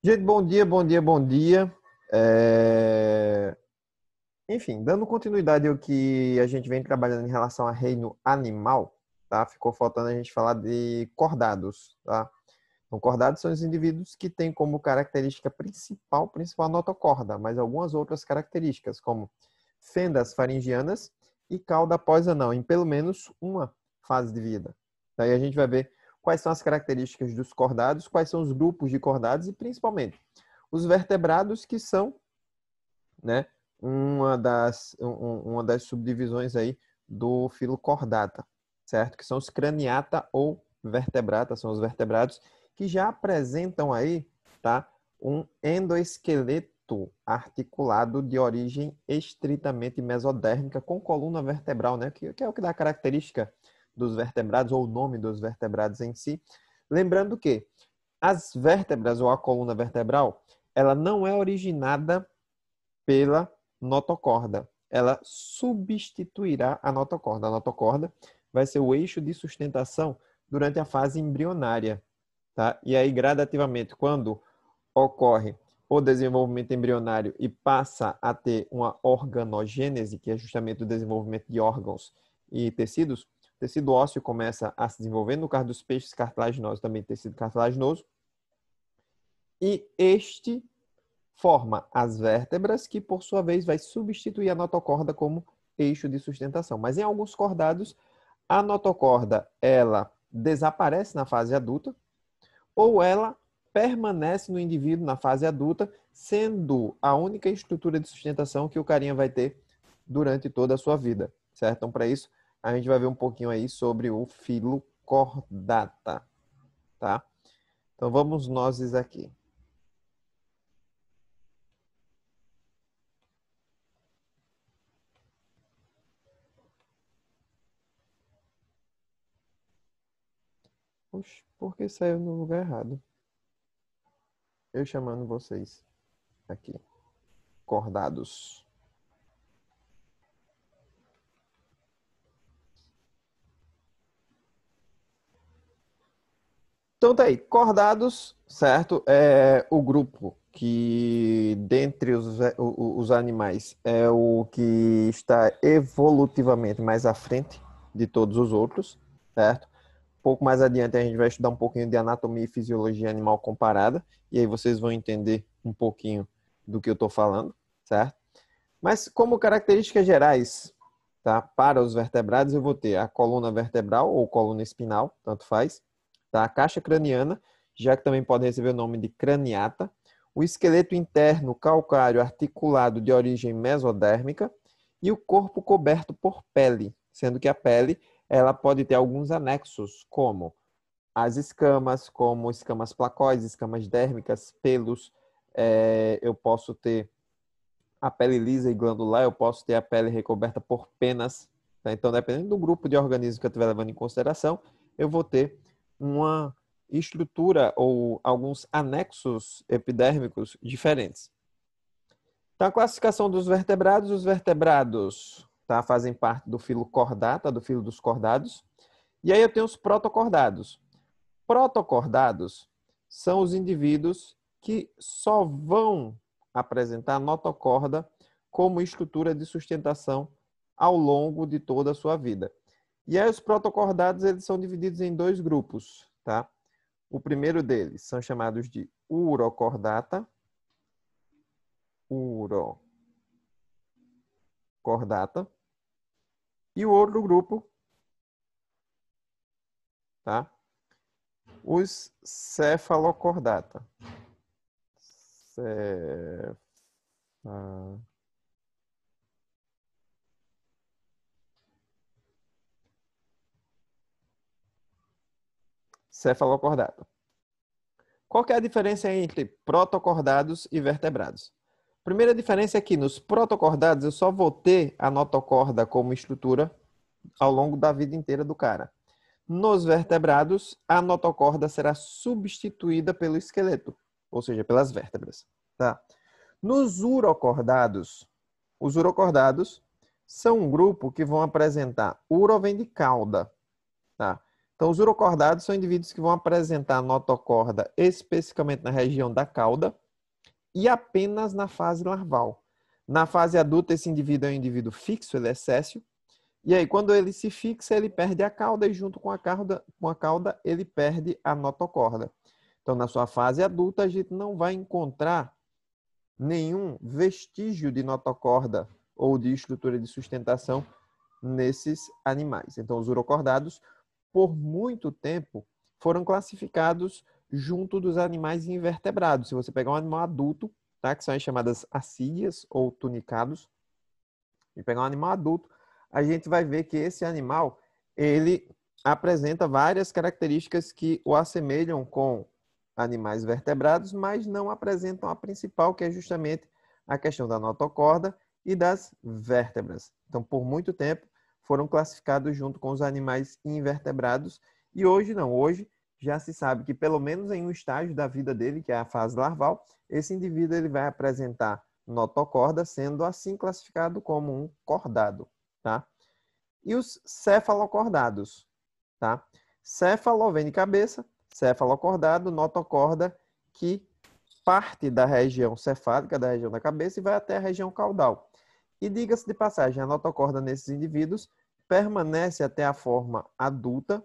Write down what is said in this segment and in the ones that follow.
Gente, bom dia, bom dia, bom dia. É, Enfim, dando continuidade ao que a gente vem trabalhando em relação a reino animal, tá? Ficou faltando a gente falar de cordados, tá? Então, cordados são os indivíduos que têm como característica principal a notocorda, mas algumas outras características, como fendas faringianas e cauda pós-anal, em pelo menos uma fase de vida. Daí a gente vai ver quais são as características dos cordados, quais são os grupos de cordados e, principalmente, os vertebrados, que são, né, uma das subdivisões aí do filo Chordata, certo? Que são os Craniata ou Vertebrata, são os vertebrados que já apresentam aí, tá, um endoesqueleto articulado de origem estritamente mesodérmica com coluna vertebral, né, que é o que dá a característica dos vertebrados ou o nome dos vertebrados em si. Lembrando que as vértebras ou a coluna vertebral, ela não é originada pela notocorda. Ela substituirá a notocorda. A notocorda vai ser o eixo de sustentação durante a fase embrionária, tá? E aí, gradativamente, quando ocorre o desenvolvimento embrionário e passa a ter uma organogênese, que é justamente o desenvolvimento de órgãos e tecidos, o tecido ósseo começa a se desenvolver, no caso dos peixes cartilaginosos, também tecido cartilaginoso, e este forma as vértebras, que por sua vez vai substituir a notocorda como eixo de sustentação. Mas em alguns cordados, a notocorda ela desaparece na fase adulta ou ela permanece no indivíduo na fase adulta, sendo a única estrutura de sustentação que o carinha vai ter durante toda a sua vida, certo? Então, para isso, a gente vai ver um pouquinho aí sobre o filo cordata, tá? Então, vamos nós aqui. Oxe, por que saiu no lugar errado? Eu chamando vocês aqui, cordados. Então tá aí, cordados, certo? É o grupo que, dentre os animais, é o que está evolutivamente mais à frente de todos os outros, certo? Um pouco mais adiante a gente vai estudar um pouquinho de anatomia e fisiologia animal comparada, e aí vocês vão entender um pouquinho do que eu estou falando, certo? Mas como características gerais, tá? Para os vertebrados, eu vou ter a coluna vertebral ou coluna espinal, tanto faz, tá? A caixa craniana, já que também pode receber o nome de craniata, o esqueleto interno calcário articulado de origem mesodérmica e o corpo coberto por pele, sendo que a pele ela pode ter alguns anexos, como as escamas, como escamas placóides, escamas dérmicas, pelos, eu posso ter a pele lisa e glandular, eu posso ter a pele recoberta por penas. Tá? Então, dependendo do grupo de organismos que eu estiver levando em consideração, eu vou ter uma estrutura ou alguns anexos epidérmicos diferentes. Então, a classificação dos vertebrados, os vertebrados, tá, fazem parte do filo cordata, do filo dos cordados. E aí eu tenho os protocordados. Protocordados são os indivíduos que só vão apresentar notocorda como estrutura de sustentação ao longo de toda a sua vida. E aí os protocordados eles são divididos em dois grupos, tá? O primeiro deles são chamados de urocordata, urocordata, e o outro grupo, tá? Os cefalocordata. Cefa... Cefalocordata. Qual que é a diferença entre protocordados e vertebrados? Primeira diferença é que nos protocordados eu só vou ter a notocorda como estrutura ao longo da vida inteira do cara. Nos vertebrados, a notocorda será substituída pelo esqueleto, ou seja, pelas vértebras. Tá? Nos urocordados, os urocordados são um grupo que vão apresentar, uro vem de cauda, tá? Então, os urocordados são indivíduos que vão apresentar notocorda especificamente na região da cauda e apenas na fase larval. Na fase adulta, esse indivíduo é um indivíduo fixo, ele é séssil. E aí, quando ele se fixa, ele perde a cauda e junto com a cauda ele perde a notocorda. Então, na sua fase adulta, a gente não vai encontrar nenhum vestígio de notocorda ou de estrutura de sustentação nesses animais. Então, os urocordados, por muito tempo, foram classificados junto dos animais invertebrados. Se você pegar um animal adulto, tá, que são as chamadas assídeas ou tunicados, e pegar um animal adulto, a gente vai ver que esse animal, ele apresenta várias características que o assemelham com animais vertebrados, mas não apresentam a principal, que é justamente a questão da notocorda e das vértebras. Então, por muito tempo, foram classificados junto com os animais invertebrados e hoje não. Hoje já se sabe que pelo menos em um estágio da vida dele, que é a fase larval, esse indivíduo ele vai apresentar notocorda, sendo assim classificado como um cordado, tá? E os cefalocordados, tá? Céfalo vem de cabeça, cefalocordado, notocorda, que parte da região cefálica, da região da cabeça, e vai até a região caudal. E diga-se de passagem, a notocorda nesses indivíduos permanece até a forma adulta,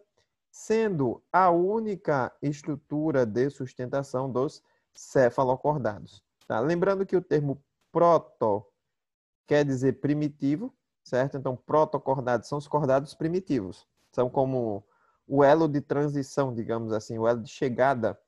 sendo a única estrutura de sustentação dos cefalocordados. Tá? Lembrando que o termo proto quer dizer primitivo, certo? Então, protocordados são os cordados primitivos. São como o elo de transição, digamos assim, o elo de chegada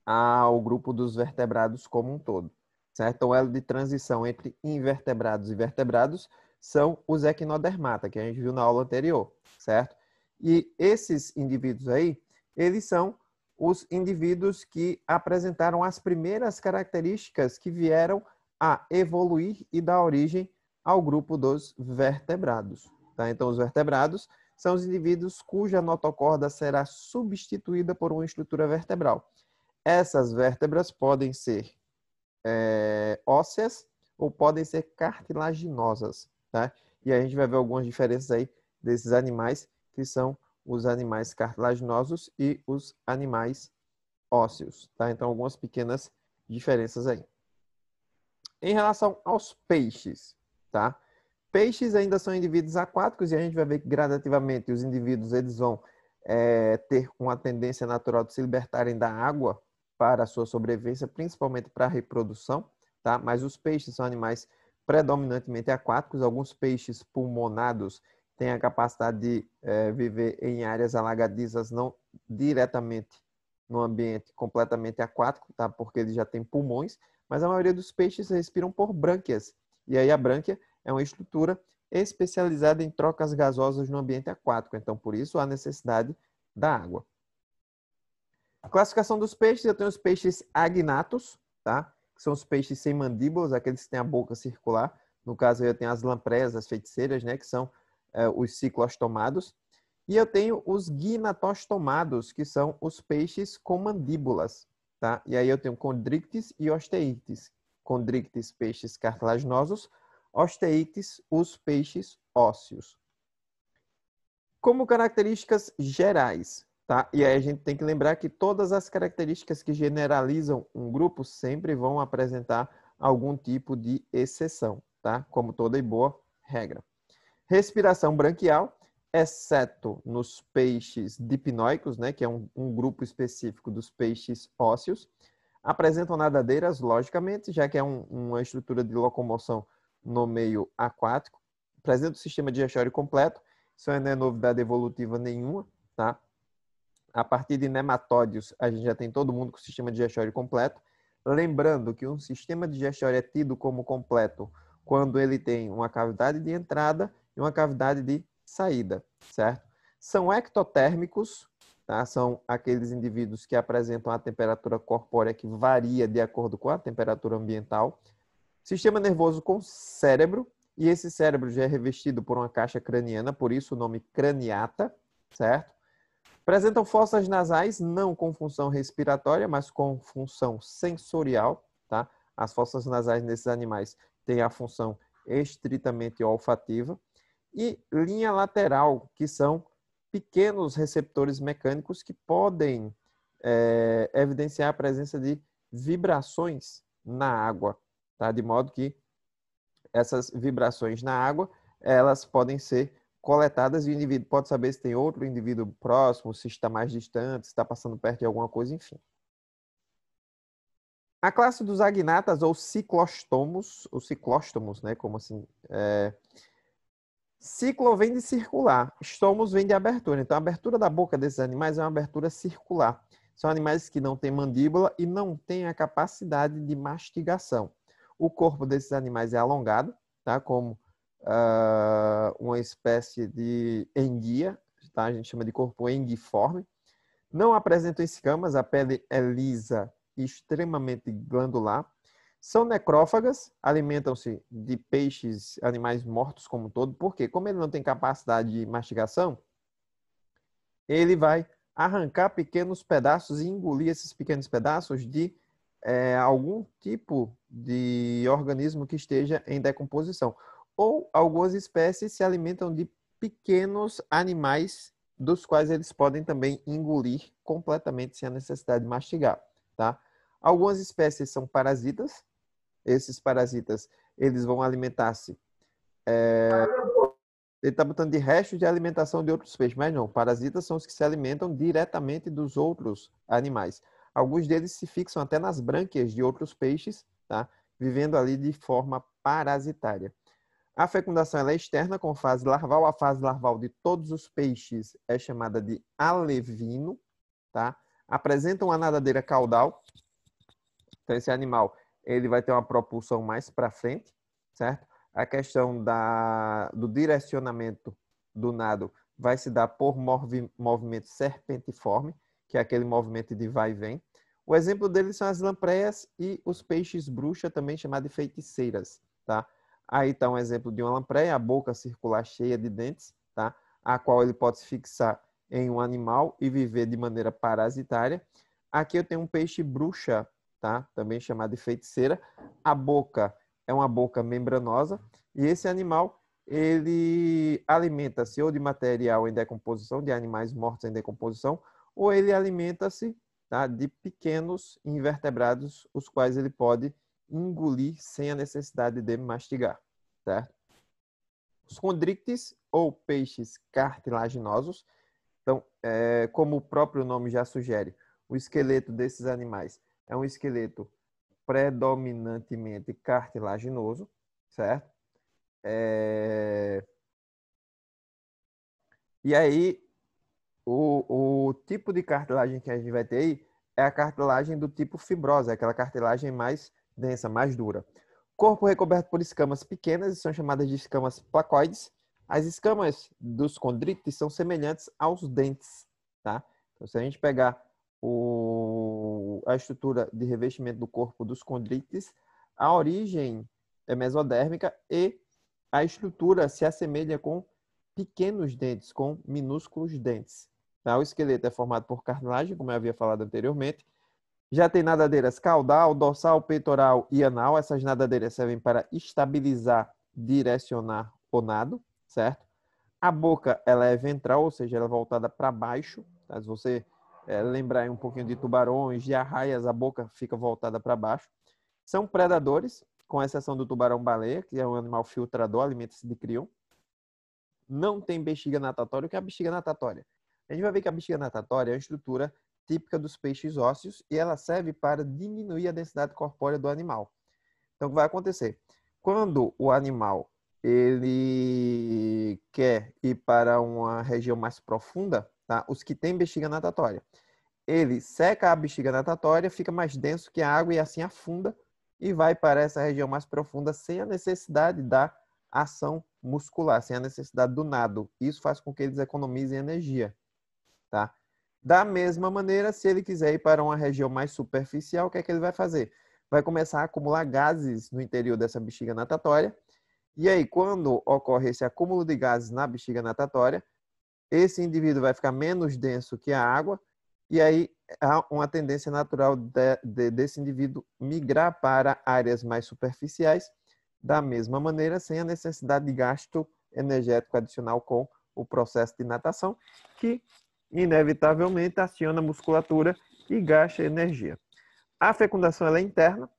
ao grupo dos vertebrados como um todo, certo? Então, o elo de transição entre invertebrados e vertebrados são os equinodermata, que a gente viu na aula anterior, certo? E esses indivíduos aí, eles são os indivíduos que apresentaram as primeiras características que vieram a evoluir e dar origem ao grupo dos vertebrados, tá? Então, os vertebrados são os indivíduos cuja notocorda será substituída por uma estrutura vertebral. Essas vértebras podem ser ósseas ou podem ser cartilaginosas, tá? E a gente vai ver algumas diferenças aí desses animais, que são os animais cartilaginosos e os animais ósseos, tá? Então, algumas pequenas diferenças aí. Em relação aos peixes, tá? Peixes ainda são indivíduos aquáticos e a gente vai ver que gradativamente os indivíduos eles vão ter uma tendência natural de se libertarem da água para a sua sobrevivência, principalmente para a reprodução, tá? Mas os peixes são animais predominantemente aquáticos. Alguns peixes pulmonados têm a capacidade de viver em áreas alagadizas, não diretamente no ambiente completamente aquático, tá? Porque eles já têm pulmões, mas a maioria dos peixes respiram por brânquias. E aí a brânquia é uma estrutura especializada em trocas gasosas no ambiente aquático. Então, por isso, há necessidade da água. A classificação dos peixes, eu tenho os peixes agnatos, tá? Que são os peixes sem mandíbulas, aqueles que têm a boca circular. No caso, eu tenho as lampreias, as feiticeiras, né? Que são os ciclostomados. E eu tenho os gnatostomados, que são os peixes com mandíbulas, tá? E aí eu tenho condrictes e osteíctes. Condrictes, peixes cartilaginosos. Osteíctes, os peixes ósseos. Como características gerais, tá? E aí a gente tem que lembrar que todas as características que generalizam um grupo sempre vão apresentar algum tipo de exceção, tá? Como toda e boa regra. Respiração branquial, exceto nos peixes dipnoicos, né? Que é um grupo específico dos peixes ósseos. Apresentam nadadeiras, logicamente, já que é uma estrutura de locomoção no meio aquático. Apresenta o sistema digestório completo. Isso não é novidade evolutiva nenhuma, tá? A partir de nematódios, a gente já tem todo mundo com o sistema digestório completo. Lembrando que um sistema digestório é tido como completo quando ele tem uma cavidade de entrada e uma cavidade de saída, certo? São ectotérmicos, tá? São aqueles indivíduos que apresentam a temperatura corpórea que varia de acordo com a temperatura ambiental. Sistema nervoso com cérebro, e esse cérebro já é revestido por uma caixa craniana, por isso o nome craniata, certo? Apresentam fossas nasais, não com função respiratória, mas com função sensorial, tá? As fossas nasais nesses animais têm a função estritamente olfativa. E linha lateral, que são pequenos receptores mecânicos que podem evidenciar a presença de vibrações na água, tá? De modo que essas vibrações na água, elas podem ser coletadas e o indivíduo pode saber se tem outro indivíduo próximo, se está mais distante, se está passando perto de alguma coisa, enfim. A classe dos agnatas ou ciclóstomos, né, como assim, ciclo vem de circular, estomos vem de abertura. Então, a abertura da boca desses animais é uma abertura circular. São animais que não têm mandíbula e não têm a capacidade de mastigação. O corpo desses animais é alongado, tá? Como uma espécie de enguia, tá? A gente chama de corpo enguiforme. Não apresentam escamas, a pele é lisa e extremamente glandular. São necrófagas, alimentam-se de peixes, animais mortos como um todo. Por quê? Como ele não tem capacidade de mastigação, ele vai arrancar pequenos pedaços e engolir esses pequenos pedaços de algum tipo de organismo que esteja em decomposição. Ou algumas espécies se alimentam de pequenos animais dos quais eles podem também engolir completamente sem a necessidade de mastigar, tá? Algumas espécies são parasitas. Esses parasitas, eles vão alimentar-se. Ele está botando de restos de alimentação de outros peixes, mas não. Parasitas são os que se alimentam diretamente dos outros animais. Alguns deles se fixam até nas brânquias de outros peixes, tá? Vivendo ali de forma parasitária. A fecundação ela é externa com fase larval. A fase larval de todos os peixes é chamada de alevino, tá? Apresenta uma nadadeira caudal. Então, esse animal ele vai ter uma propulsão mais para frente, certo? A questão do direcionamento do nado vai se dar por movimento serpentiforme, que é aquele movimento de vai e vem. O exemplo deles são as lampreias e os peixes bruxa, também chamados de feiticeiras, tá? Aí está um exemplo de uma lampreia, a boca circular cheia de dentes, tá? A qual ele pode se fixar em um animal e viver de maneira parasitária. Aqui eu tenho um peixe bruxa, tá? Também chamado de feiticeira. A boca é uma boca membranosa e esse animal ele alimenta-se ou de material em decomposição, de animais mortos em decomposição, ou ele alimenta-se, tá, de pequenos invertebrados, os quais ele pode engolir sem a necessidade de mastigar, certo? Os condríctes ou peixes cartilaginosos, então, como o próprio nome já sugere, o esqueleto desses animais é um esqueleto predominantemente cartilaginoso, certo? E aí, o tipo de cartilagem que a gente vai ter aí é a cartilagem do tipo fibrosa, aquela cartilagem mais densa, mais dura. Corpo recoberto por escamas pequenas, e são chamadas de escamas placoides. As escamas dos condríctes são semelhantes aos dentes, tá? Então, se a gente pegar a estrutura de revestimento do corpo dos condríctes, a origem é mesodérmica e a estrutura se assemelha com pequenos dentes, com minúsculos dentes. Tá? O esqueleto é formado por cartilagem, como eu havia falado anteriormente. Já tem nadadeiras caudal, dorsal, peitoral e anal. Essas nadadeiras servem para estabilizar, direcionar o nado, certo? A boca ela é ventral, ou seja, ela é voltada para baixo. Tá? Se você lembrar aí um pouquinho de tubarões, de arraias, a boca fica voltada para baixo. São predadores, com exceção do tubarão-baleia, que é um animal filtrador, alimenta-se de crium. Não tem bexiga natatória. O que é a bexiga natatória? A gente vai ver que a bexiga natatória é uma estrutura típica dos peixes ósseos e ela serve para diminuir a densidade corpórea do animal. Então, o que vai acontecer? Quando o animal ele quer ir para uma região mais profunda, tá? Os que têm bexiga natatória, ele seca a bexiga natatória, fica mais denso que a água e assim afunda e vai para essa região mais profunda sem a necessidade da ação muscular, sem a necessidade do nado. Isso faz com que eles economizem energia, tá? Da mesma maneira, se ele quiser ir para uma região mais superficial, o que é que ele vai fazer? Vai começar a acumular gases no interior dessa bexiga natatória. E aí, quando ocorre esse acúmulo de gases na bexiga natatória, esse indivíduo vai ficar menos denso que a água, e aí há uma tendência natural desse indivíduo migrar para áreas mais superficiais, da mesma maneira, sem a necessidade de gasto energético adicional com o processo de natação, que inevitavelmente aciona a musculatura e gasta energia. A fecundação ela é interna,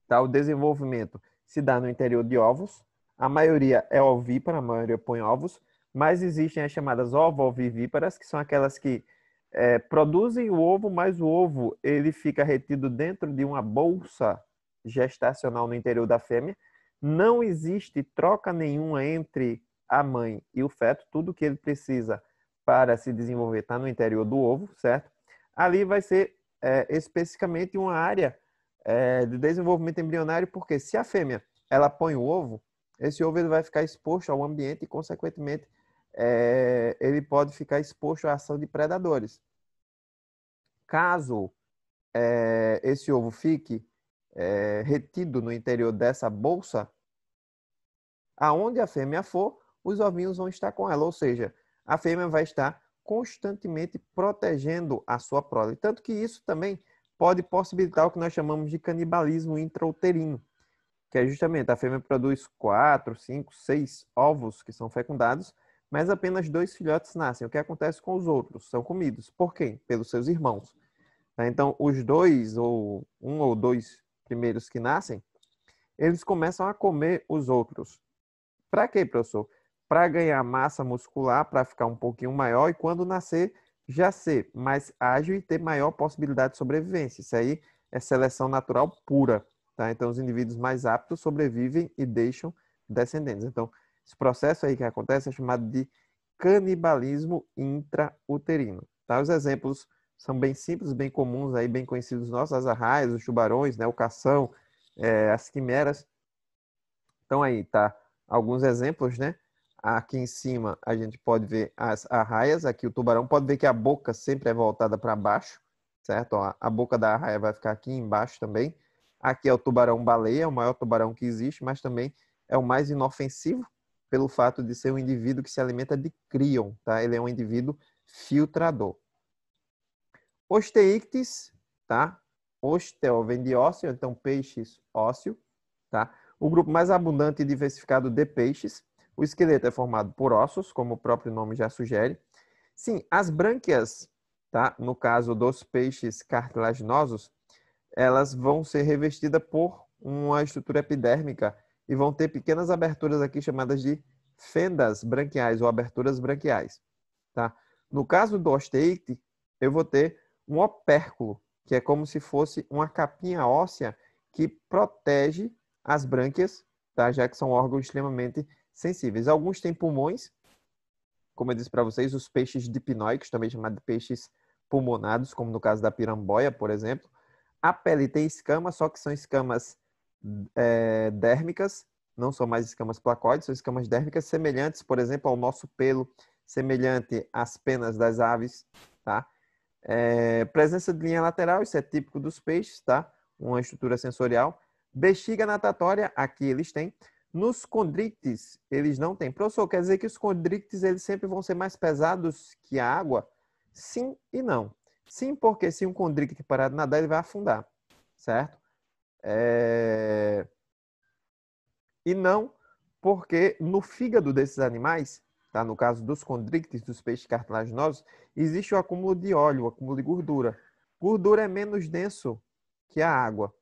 tá? O desenvolvimento se dá no interior de ovos. A maioria é ovípara, a maioria põe ovos, mas existem as chamadas ovovivíparas, que são aquelas que produzem o ovo, mas o ovo ele fica retido dentro de uma bolsa gestacional no interior da fêmea. Não existe troca nenhuma entre a mãe e o feto. Tudo que ele precisa para se desenvolver está no interior do ovo, certo? Ali vai ser especificamente uma área de desenvolvimento embrionário, porque se a fêmea ela põe o ovo, esse ovo ele vai ficar exposto ao ambiente e, consequentemente, ele pode ficar exposto à ação de predadores. Caso esse ovo fique retido no interior dessa bolsa, aonde a fêmea for, os ovinhos vão estar com ela, ou seja, a fêmea vai estar constantemente protegendo a sua prole. Tanto que isso também pode possibilitar o que nós chamamos de canibalismo intrauterino, que é justamente a fêmea produz 4, 5, 6 ovos que são fecundados, mas apenas 2 filhotes nascem. O que acontece com os outros? São comidos. Por quem? Pelos seus irmãos. Então, os 2 ou 1 ou 2 primeiros que nascem, eles começam a comer os outros. Para quê, professor? Para ganhar massa muscular, para ficar um pouquinho maior e quando nascer, já ser mais ágil e ter maior possibilidade de sobrevivência. Isso aí é seleção natural pura. Tá? Então, os indivíduos mais aptos sobrevivem e deixam descendentes. Então, esse processo aí que acontece é chamado de canibalismo intrauterino. Tá? Os exemplos são bem simples, bem comuns, aí, bem conhecidos nossos, as arraias, os tubarões, né? O cação, as quimeras. Então, aí, tá? Alguns exemplos, né? Aqui em cima a gente pode ver as arraias. Aqui o tubarão pode ver que a boca sempre é voltada para baixo, certo? Ó, a boca da arraia vai ficar aqui embaixo também. Aqui é o tubarão-baleia, o maior tubarão que existe, mas também é o mais inofensivo pelo fato de ser um indivíduo que se alimenta de críon, tá? Ele é um indivíduo filtrador. Osteíctes, tá? Osteo vem de ósseo, então peixes ósseo, tá? O grupo mais abundante e diversificado de peixes. O esqueleto é formado por ossos, como o próprio nome já sugere. Sim, as brânquias, tá? No caso dos peixes cartilaginosos, elas vão ser revestidas por uma estrutura epidérmica e vão ter pequenas aberturas aqui chamadas de fendas branquiais ou aberturas branquiais, tá? No caso do osteícte, eu vou ter um opérculo, que é como se fosse uma capinha óssea que protege as brânquias, tá? Já que são órgãos extremamente sensíveis. Alguns têm pulmões, como eu disse para vocês, os peixes dipnoicos, também chamados de peixes pulmonados, como no caso da piramboia, por exemplo. A pele tem escamas, só que são escamas dérmicas, não são mais escamas placoides, são escamas dérmicas semelhantes, por exemplo, ao nosso pelo, semelhante às penas das aves, tá? Presença de linha lateral, isso é típico dos peixes, tá? Uma estrutura sensorial. Bexiga natatória, aqui eles têm. Nos condrictes, eles não têm. Professor, quer dizer que os condrictes eles sempre vão ser mais pesados que a água? Sim e não. Sim, porque se um condricte parar de nadar, ele vai afundar, certo? E não porque no fígado desses animais, tá? No caso dos condrictes, dos peixes cartilaginosos, existe o acúmulo de óleo, o acúmulo de gordura. Gordura é menos denso que a água.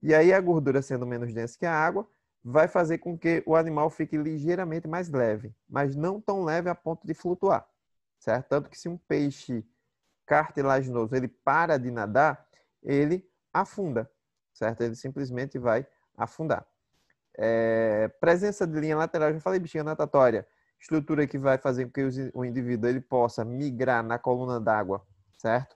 E aí a gordura sendo menos densa que a água, vai fazer com que o animal fique ligeiramente mais leve, mas não tão leve a ponto de flutuar, certo? Tanto que se um peixe cartilaginoso ele para de nadar, ele afunda, certo? Ele simplesmente vai afundar. Presença de linha lateral, já falei, bexiga natatória, estrutura que vai fazer com que o indivíduo ele possa migrar na coluna d'água, certo?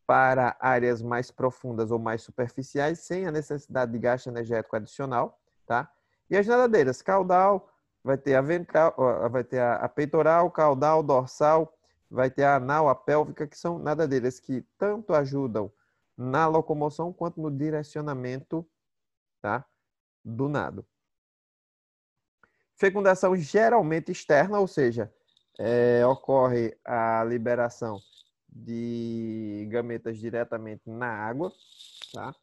Para áreas mais profundas ou mais superficiais, sem a necessidade de gasto energético adicional, tá? E as nadadeiras, caudal, vai ter a ventral, vai ter a peitoral, caudal, dorsal, vai ter a anal, a pélvica, que são nadadeiras que tanto ajudam na locomoção quanto no direcionamento, tá? Do nado. Fecundação geralmente externa, ou seja, ocorre a liberação de gametas diretamente na água, tá?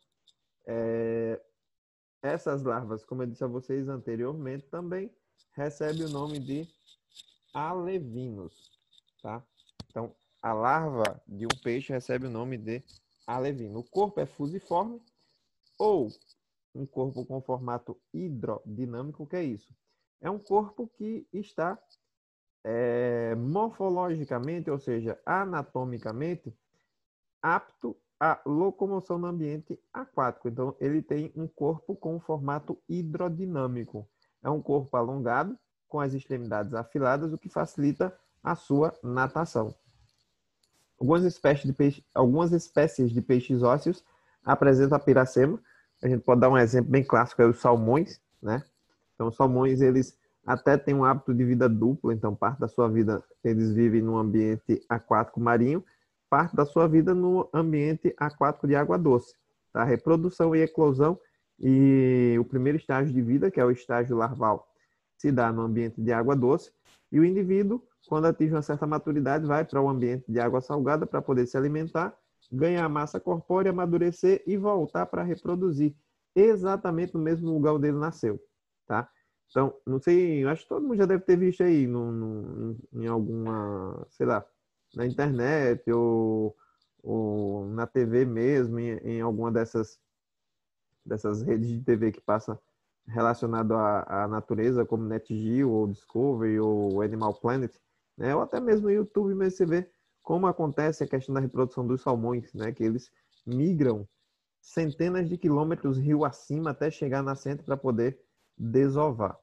Essas larvas, como eu disse a vocês anteriormente, também recebem o nome de alevinos, tá? Então, a larva de um peixe recebe o nome de alevino. O corpo é fusiforme ou um corpo com formato hidrodinâmico. O que é isso? É um corpo que está morfologicamente, ou seja, anatomicamente, apto à locomoção no ambiente aquático. Então, ele tem um corpo com formato hidrodinâmico. É um corpo alongado, com as extremidades afiladas, o que facilita a sua natação. Algumas espécies de peixes ósseos apresentam a piracema. A gente pode dar um exemplo bem clássico, é os salmões, né? Então, os salmões, eles até têm um hábito de vida duplo, então parte da sua vida eles vivem no ambiente aquático marinho, parte da sua vida no ambiente aquático de água doce. Tá? Reprodução e eclosão, e o primeiro estágio de vida, que é o estágio larval, se dá no ambiente de água doce, e o indivíduo, quando atinge uma certa maturidade, vai para o ambiente de água salgada para poder se alimentar, ganhar massa corpórea, amadurecer e voltar para reproduzir, exatamente no mesmo lugar onde ele nasceu. Tá? Então, não sei, acho que todo mundo já deve ter visto aí em alguma, sei lá, na internet ou na TV mesmo, em alguma dessas redes de TV que passa relacionado à natureza, como NetGeo, ou Discovery, ou Animal Planet, né? Ou até mesmo no YouTube, mas você vê como acontece a questão da reprodução dos salmões, né? Que eles migram centenas de quilômetros rio acima até chegar na nascente para poder desovar.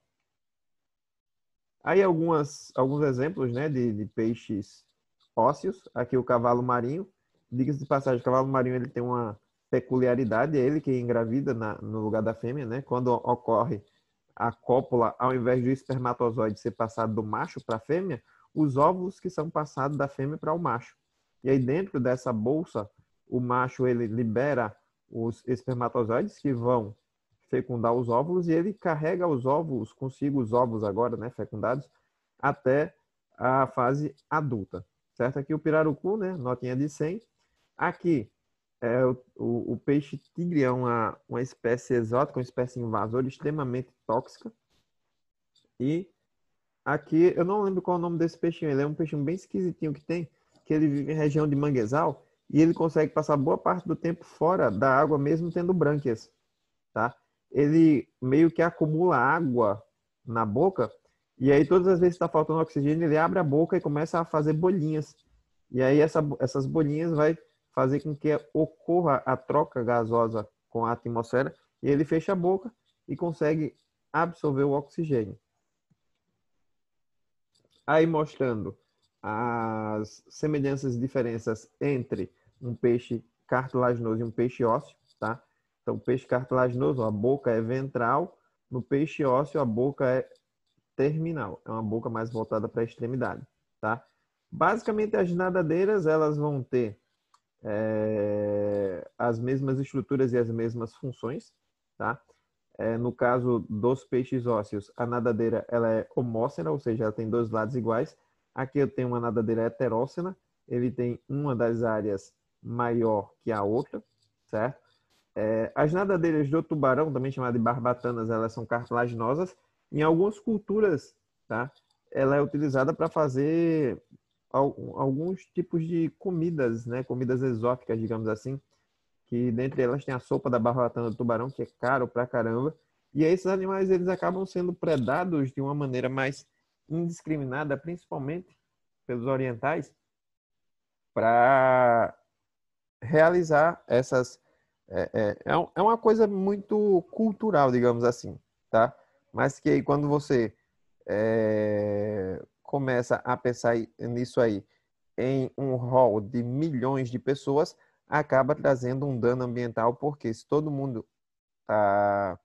Aí alguns exemplos, né, de peixes ósseos. Aqui o cavalo marinho. Diga-se de passagem, o cavalo marinho ele tem uma peculiaridade, é ele que engravida no lugar da fêmea, né? Quando ocorre a cópula, ao invés do espermatozoide ser passado do macho para a fêmea, os óvulos que são passados da fêmea para o macho. E aí dentro dessa bolsa, o macho ele libera os espermatozoides que vão fecundar os óvulos e ele carrega os óvulos, consigo os ovos agora, né, fecundados, até a fase adulta, certo? Aqui o pirarucu, né, notinha de 100. Aqui é o peixe tigre é uma espécie exótica, uma espécie invasora extremamente tóxica. E aqui, eu não lembro qual é o nome desse peixinho, ele é um peixinho bem esquisitinho que tem, que ele vive em região de manguezal e ele consegue passar boa parte do tempo fora da água, mesmo tendo brânquias, tá? Ele meio que acumula água na boca e aí todas as vezes que está faltando oxigênio, ele abre a boca e começa a fazer bolinhas. E aí essas bolinhas vai fazer com que ocorra a troca gasosa com a atmosfera e ele fecha a boca e consegue absorver o oxigênio. Aí mostrando as semelhanças e diferenças entre um peixe cartilaginoso e um peixe ósseo, tá? Então, o peixe cartilaginoso, a boca é ventral, no peixe ósseo, a boca é terminal, é uma boca mais voltada para a extremidade, tá? Basicamente, as nadadeiras, elas vão ter as mesmas estruturas e as mesmas funções, tá? No caso dos peixes ósseos, a nadadeira ela é homócena, ou seja, ela tem dois lados iguais. Aqui eu tenho uma nadadeira heterócena, ele tem uma das áreas maior que a outra, certo? As nadadeiras do tubarão, também chamadas de barbatanas, elas são cartilaginosas. Em algumas culturas, tá? Ela é utilizada para fazer alguns tipos de comidas, né? Comidas exóticas, digamos assim, que dentre elas tem a sopa da barbatana do tubarão, que é caro pra caramba. E esses animais eles acabam sendo predados de uma maneira mais indiscriminada, principalmente pelos orientais, para realizar essas. É uma coisa muito cultural, digamos assim, tá? Mas que aí, quando você começa a pensar nisso aí em um rol de milhões de pessoas, acaba trazendo um dano ambiental, porque se todo mundo está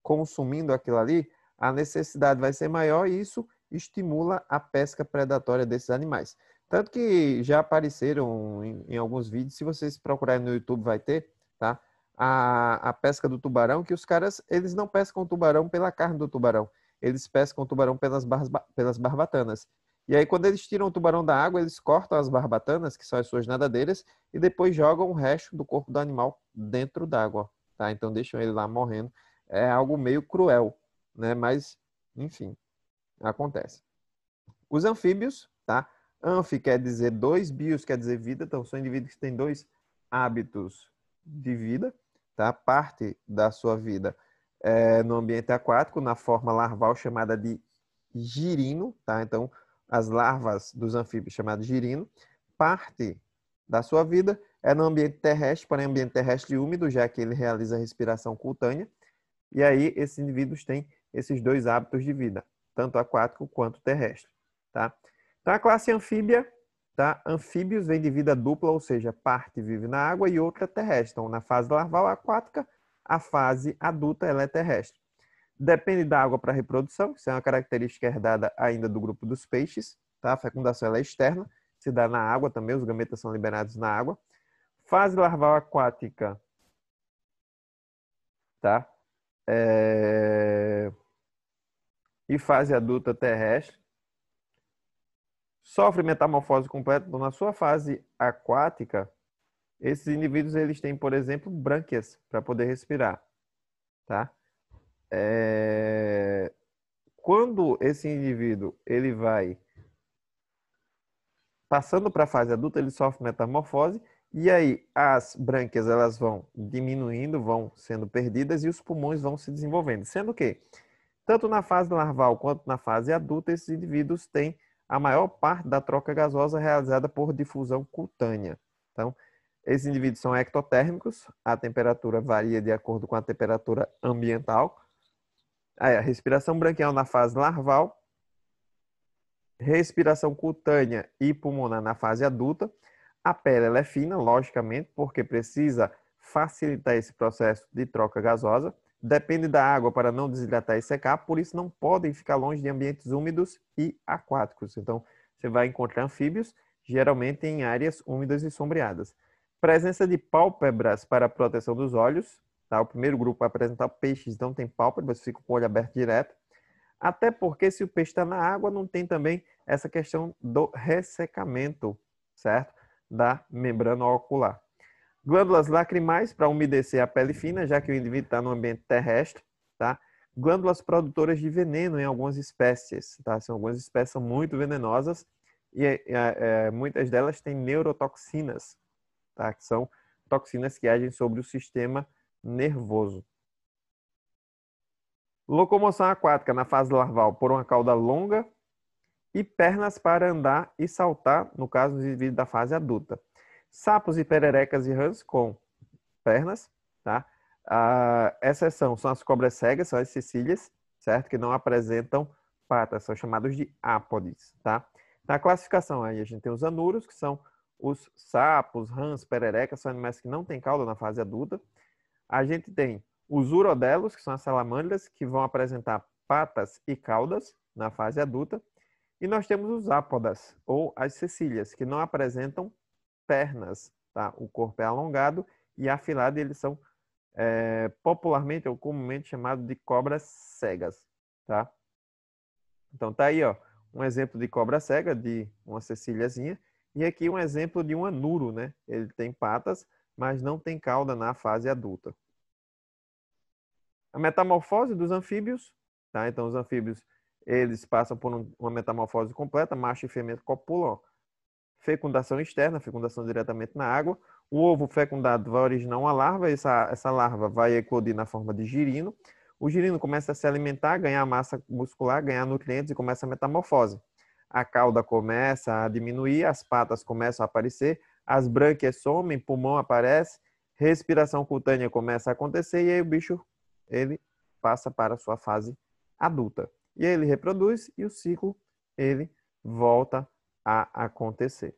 consumindo aquilo ali, a necessidade vai ser maior e isso estimula a pesca predatória desses animais. Tanto que já apareceram em alguns vídeos, se vocês procurarem no YouTube vai ter, tá? A pesca do tubarão, que os caras, eles não pescam o tubarão pela carne do tubarão, eles pescam o tubarão pelas barbatanas. E aí, quando eles tiram o tubarão da água, eles cortam as barbatanas, que são as suas nadadeiras, e depois jogam o resto do corpo do animal dentro d'água, tá? Então deixam ele lá morrendo. É algo meio cruel, né? Mas, enfim, acontece. Os anfíbios, tá? Anfi quer dizer dois, bios quer dizer vida, então são indivíduos que têm dois hábitos de vida, tá? Parte da sua vida no ambiente aquático, na forma larval chamada de girino, tá? Então, as larvas dos anfíbios chamadas girino, parte da sua vida é no ambiente terrestre, porém ambiente terrestre úmido, já que ele realiza a respiração cutânea. E aí, esses indivíduos têm esses dois hábitos de vida, tanto aquático quanto terrestre, tá? Então, a classe anfíbia, tá? Anfíbios vem de vida dupla, ou seja, parte vive na água e outra terrestre. Então, na fase larval aquática, a fase adulta ela é terrestre. Depende da água para reprodução, isso é uma característica herdada ainda do grupo dos peixes, tá? A fecundação ela é externa, se dá na água também, os gametas são liberados na água. Fase larval aquática, tá? E fase adulta terrestre. Sofre metamorfose completa. Então, na sua fase aquática, esses indivíduos eles têm, por exemplo, brânquias para poder respirar, tá? Quando esse indivíduo ele vai passando para a fase adulta, ele sofre metamorfose e aí as brânquias elas vão diminuindo, vão sendo perdidas e os pulmões vão se desenvolvendo. Sendo que, tanto na fase larval quanto na fase adulta, esses indivíduos têm a maior parte da troca gasosa realizada por difusão cutânea. Então, esses indivíduos são ectotérmicos, a temperatura varia de acordo com a temperatura ambiental. Aí, a respiração branquial na fase larval, respiração cutânea e pulmonar na fase adulta. A pele ela é fina, logicamente, porque precisa facilitar esse processo de troca gasosa. Depende da água para não desidratar e secar, por isso não podem ficar longe de ambientes úmidos e aquáticos. Então, você vai encontrar anfíbios, geralmente em áreas úmidas e sombreadas. Presença de pálpebras para a proteção dos olhos. Tá? O primeiro grupo vai apresentar peixes, não tem pálpebras, fica com o olho aberto direto. Até porque se o peixe está na água, não tem também essa questão do ressecamento, certo? Da membrana ocular. Glândulas lacrimais para umedecer a pele fina, já que o indivíduo está no ambiente terrestre, tá? Glândulas produtoras de veneno em algumas espécies, tá? São algumas espécies são muito venenosas e muitas delas têm neurotoxinas, tá? Que são toxinas que agem sobre o sistema nervoso. Locomoção aquática na fase larval por uma cauda longa e pernas para andar e saltar, no caso dos indivíduos da fase adulta. Sapos e pererecas e rãs com pernas, tá? A exceção são as cobras cegas, são as cecílias, certo? Que não apresentam patas, são chamados de ápodes, tá? Na classificação aí a gente tem os anuros, que são os sapos, rãs, pererecas, são animais que não têm cauda na fase adulta. A gente tem os urodelos, que são as salamandras, que vão apresentar patas e caudas na fase adulta. E nós temos os ápodas, ou as cecílias, que não apresentam pernas, tá? O corpo é alongado e afilado, e eles são popularmente ou comumente chamados de cobras cegas, tá? Então tá aí, ó, um exemplo de cobra cega, de uma cecíliazinha, e aqui um exemplo de um anuro, né? Ele tem patas, mas não tem cauda na fase adulta. A metamorfose dos anfíbios, tá? Então os anfíbios, eles passam por uma metamorfose completa, macho e fêmea copulam. Fecundação externa, fecundação diretamente na água. O ovo fecundado vai originar uma larva, essa larva vai eclodir na forma de girino. O girino começa a se alimentar, ganhar massa muscular, ganhar nutrientes e começa a metamorfose. A cauda começa a diminuir, as patas começam a aparecer, as brânquias somem, pulmão aparece, respiração cutânea começa a acontecer e aí o bicho ele passa para a sua fase adulta. E aí ele reproduz e o ciclo ele volta a acontecer.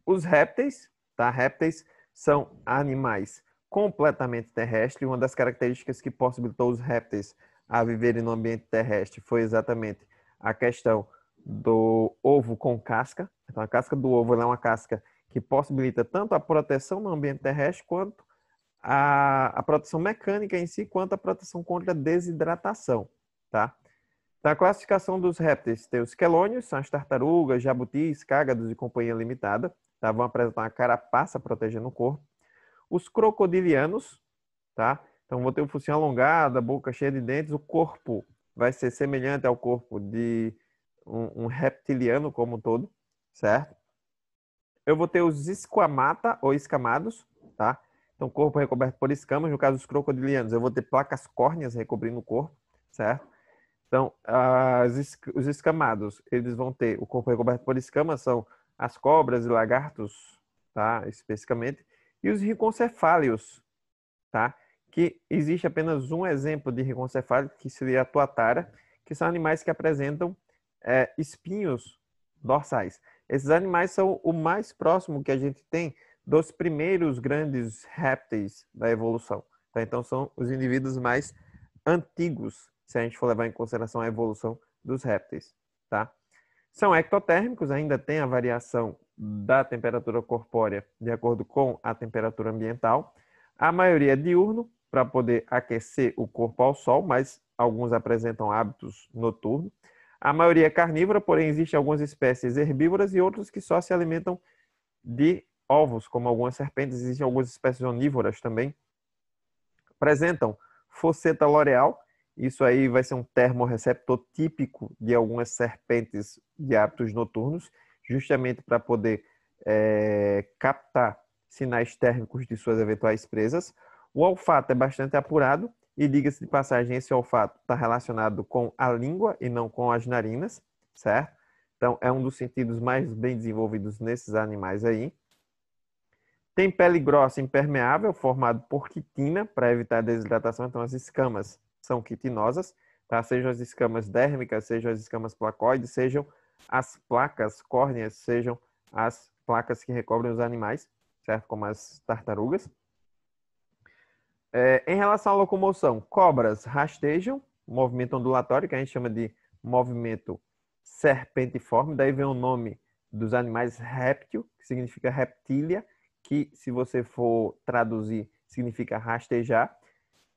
Os répteis, tá? Répteis são animais completamente terrestres. Uma das características que possibilitou os répteis a viverem no ambiente terrestre foi exatamente a questão do ovo com casca. Então, a casca do ovo é uma casca que possibilita tanto a proteção no ambiente terrestre quanto a proteção mecânica em si, quanto a proteção contra a desidratação, tá? Na classificação dos répteis, tem os quelônios, são as tartarugas, jabutis, cágados e companhia limitada, tá? Vão apresentar uma carapaça protegendo o corpo. Os crocodilianos, tá? Então vão ter o focinho alongado, a boca cheia de dentes, o corpo vai ser semelhante ao corpo de um reptiliano como um todo, certo? Eu vou ter os esquamata ou escamados, tá? Então, corpo recoberto por escamas. No caso dos crocodilianos, eu vou ter placas córneas recobrindo o corpo, certo? Então, os escamados, eles vão ter o corpo recoberto por escamas, são as cobras e lagartos, tá? Especificamente. E os rinoncefáleos, tá? Que existe apenas um exemplo de rinoncefálico, que seria a tuatara, que são animais que apresentam espinhos dorsais. Esses animais são o mais próximo que a gente tem dos primeiros grandes répteis da evolução. Tá? Então, são os indivíduos mais antigos, se a gente for levar em consideração a evolução dos répteis. Tá? São ectotérmicos, ainda tem a variação da temperatura corpórea de acordo com a temperatura ambiental. A maioria é diurno, para poder aquecer o corpo ao sol, mas alguns apresentam hábitos noturnos. A maioria é carnívora, porém existem algumas espécies herbívoras e outras que só se alimentam de ovos, como algumas serpentes. Existem algumas espécies onívoras também. Apresentam fosseta loreal. Isso aí vai ser um termorreceptor típico de algumas serpentes de hábitos noturnos, justamente para poder captar sinais térmicos de suas eventuais presas. O olfato é bastante apurado e, diga-se de passagem, esse olfato está relacionado com a língua e não com as narinas, certo? Então, é um dos sentidos mais bem desenvolvidos nesses animais aí. Tem pele grossa impermeável, formado por quitina, para evitar a desidratação. Então, as escamas são quitinosas, tá? Sejam as escamas dérmicas, sejam as escamas placoides, sejam as placas córneas, sejam as placas que recobrem os animais, certo? Como as tartarugas. Em relação à locomoção, cobras rastejam, movimento ondulatório, que a gente chama de movimento serpentiforme, daí vem o nome dos animais réptil, que significa reptília, que se você for traduzir, significa rastejar.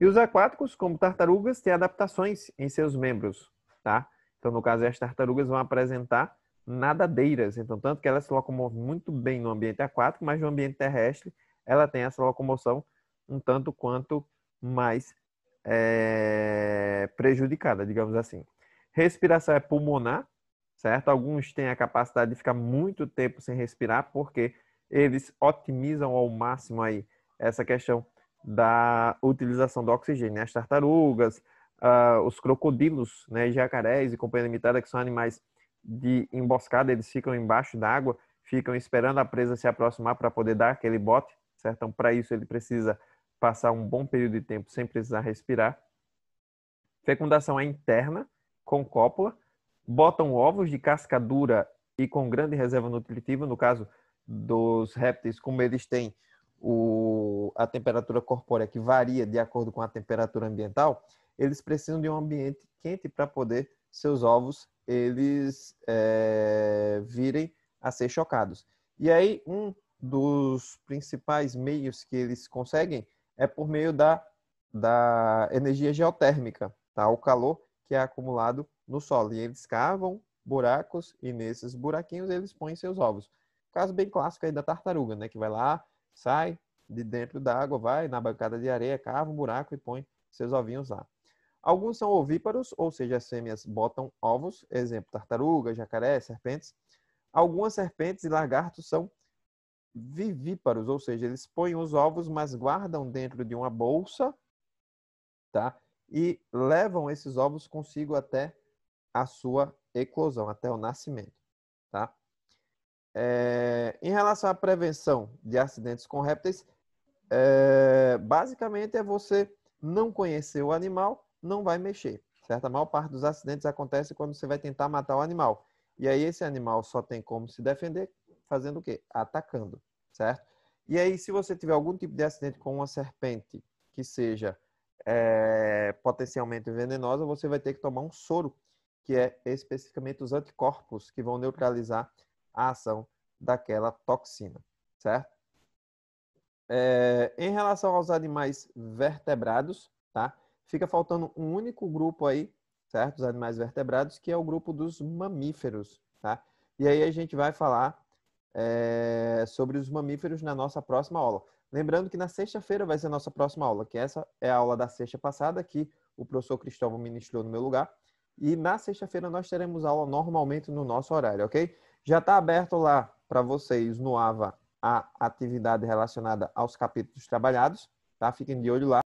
E os aquáticos, como tartarugas, têm adaptações em seus membros, tá? Então, no caso, as tartarugas vão apresentar nadadeiras, então, tanto que elas se locomovem muito bem no ambiente aquático, mas no ambiente terrestre, ela tem essa locomoção um tanto quanto mais prejudicada, digamos assim. Respiração é pulmonar, certo? Alguns têm a capacidade de ficar muito tempo sem respirar, porque eles otimizam ao máximo aí essa questão da utilização do oxigênio. As tartarugas, os crocodilos, né, jacarés e companhia limitada, que são animais de emboscada, eles ficam embaixo d'água, ficam esperando a presa se aproximar para poder dar aquele bote, certo? Então, para isso, ele precisa passar um bom período de tempo sem precisar respirar. Fecundação é interna, com cópula. Botam ovos de casca dura e com grande reserva nutritiva. No caso dos répteis, como eles têm a temperatura corpórea que varia de acordo com a temperatura ambiental, eles precisam de um ambiente quente para poder seus ovos eles virem a ser chocados. E aí, um dos principais meios que eles conseguem é por meio da energia geotérmica, tá? O calor que é acumulado no solo. E eles cavam buracos e nesses buraquinhos eles põem seus ovos. Caso bem clássico aí da tartaruga, né? Que vai lá, sai de dentro da água, vai na bancada de areia, cava um buraco e põe seus ovinhos lá. Alguns são ovíparos, ou seja, as fêmeas botam ovos, exemplo, tartaruga, jacaré, serpentes. Algumas serpentes e lagartos são vivíparos, ou seja, eles põem os ovos, mas guardam dentro de uma bolsa, tá? E levam esses ovos consigo até a sua eclosão, até o nascimento, tá? Em relação à prevenção de acidentes com répteis, basicamente é você não conhecer o animal, não vai mexer, certo? A maior parte dos acidentes acontece quando você vai tentar matar o animal. E aí esse animal só tem como se defender fazendo o quê? Atacando, certo? E aí, se você tiver algum tipo de acidente com uma serpente que seja potencialmente venenosa, você vai ter que tomar um soro, que é especificamente os anticorpos que vão neutralizar a ação daquela toxina, certo? Em relação aos animais vertebrados, tá? Fica faltando um único grupo aí, certo? Os animais vertebrados, que é o grupo dos mamíferos, tá? E aí a gente vai falar sobre os mamíferos na nossa próxima aula. Lembrando que na sexta-feira vai ser a nossa próxima aula, que essa é a aula da sexta passada, que o professor Cristóvão ministrou no meu lugar. E na sexta-feira nós teremos aula normalmente no nosso horário, ok? Já está aberto lá para vocês no AVA a atividade relacionada aos capítulos trabalhados, tá? Fiquem de olho lá.